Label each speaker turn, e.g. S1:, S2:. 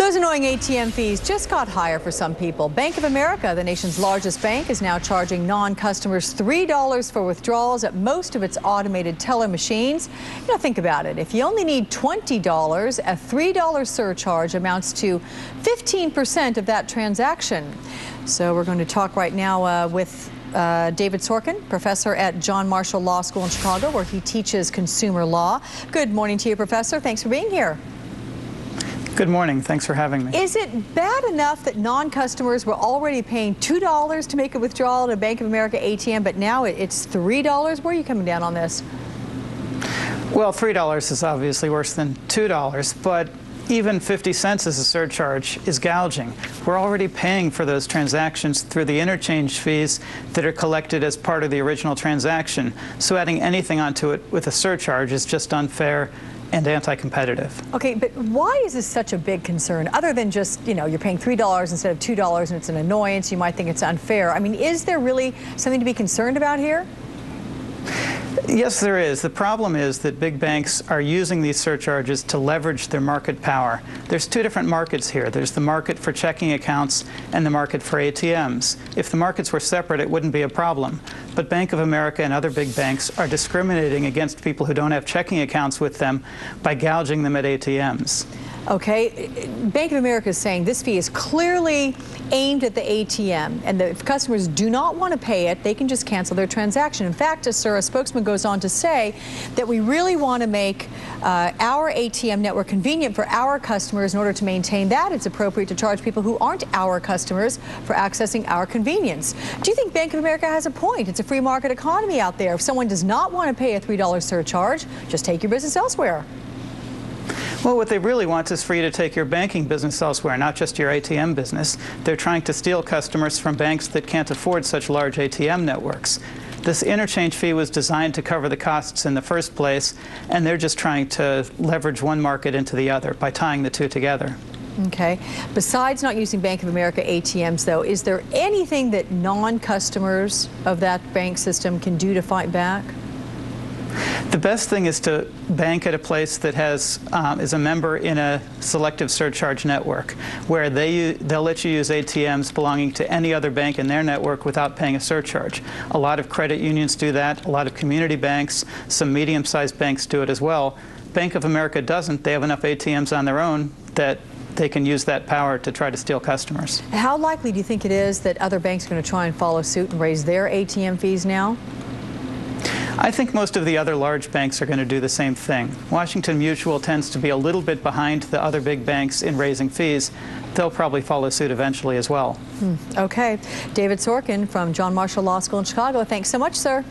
S1: Those annoying ATM fees just got higher for some people. Bank of America, the nation's largest bank, is now charging non-customers $3 for withdrawals at most of its automated teller machines. Think about it. If you only need $20, a $3 surcharge amounts to 15% of that transaction. So we're going to talk right now with David Sorkin, professor at John Marshall Law School in Chicago, where he teaches consumer law. Good morning to you, Professor. Thanks for being here.
S2: Good morning. Thanks for having me.
S1: Is it bad enough that non-customers were already paying $2 to make a withdrawal at a Bank of America ATM, but now it's $3? Where are you coming down on this?
S2: Well, $3 is obviously worse than $2, but even 50 cents as a surcharge is gouging. We're already paying for those transactions through the interchange fees that are collected as part of the original transaction. So adding anything onto it with a surcharge is just unfair and anti-competitive.
S1: Okay, but why is this such a big concern? Other than just, you're paying $3 instead of $2 and it's an annoyance, you might think it's unfair. I mean, is there really something to be concerned about here?
S2: Yes, there is. The problem is that big banks are using these surcharges to leverage their market power. There's two different markets here. There's the market for checking accounts and the market for ATMs. If the markets were separate, it wouldn't be a problem. But Bank of America and other big banks are discriminating against people who don't have checking accounts with them by gouging them at ATMs. Okay,
S1: Bank of America is saying this fee is clearly aimed at the ATM, and that if customers do not want to pay it, they can just cancel their transaction. In fact, a spokesman goes on to say that we really want to make our ATM network convenient for our customers. In order to maintain that, it's appropriate to charge people who aren't our customers for accessing our convenience. Do you think Bank of America has a point? It's a free market economy out there. If someone does not want to pay a $3 surcharge, just take your business elsewhere.
S2: Well, what they really want is for you to take your banking business elsewhere, not just your ATM business. They're trying to steal customers from banks that can't afford such large ATM networks. This interchange fee was designed to cover the costs in the first place, and they're just trying to leverage one market into the other by tying the two together.
S1: Okay. Besides not using Bank of America ATMs, though, is there anything that non-customers of that bank system can do to fight back?
S2: The best thing is to bank at a place that is a member in a selective surcharge network, where they'll let you use ATMs belonging to any other bank in their network without paying a surcharge. A lot of credit unions do that. A lot of community banks, some medium-sized banks do it as well. Bank of America doesn't. They have enough ATMs on their own that they can use that power to try to steal customers.
S1: How likely do you think it is that other banks are going to try and follow suit and raise their ATM fees now?
S2: I think most of the other large banks are going to do the same thing. Washington Mutual tends to be a little bit behind the other big banks in raising fees. They'll probably follow suit eventually as well.
S1: Okay. David Sorkin from John Marshall Law School in Chicago. Thanks so much, sir.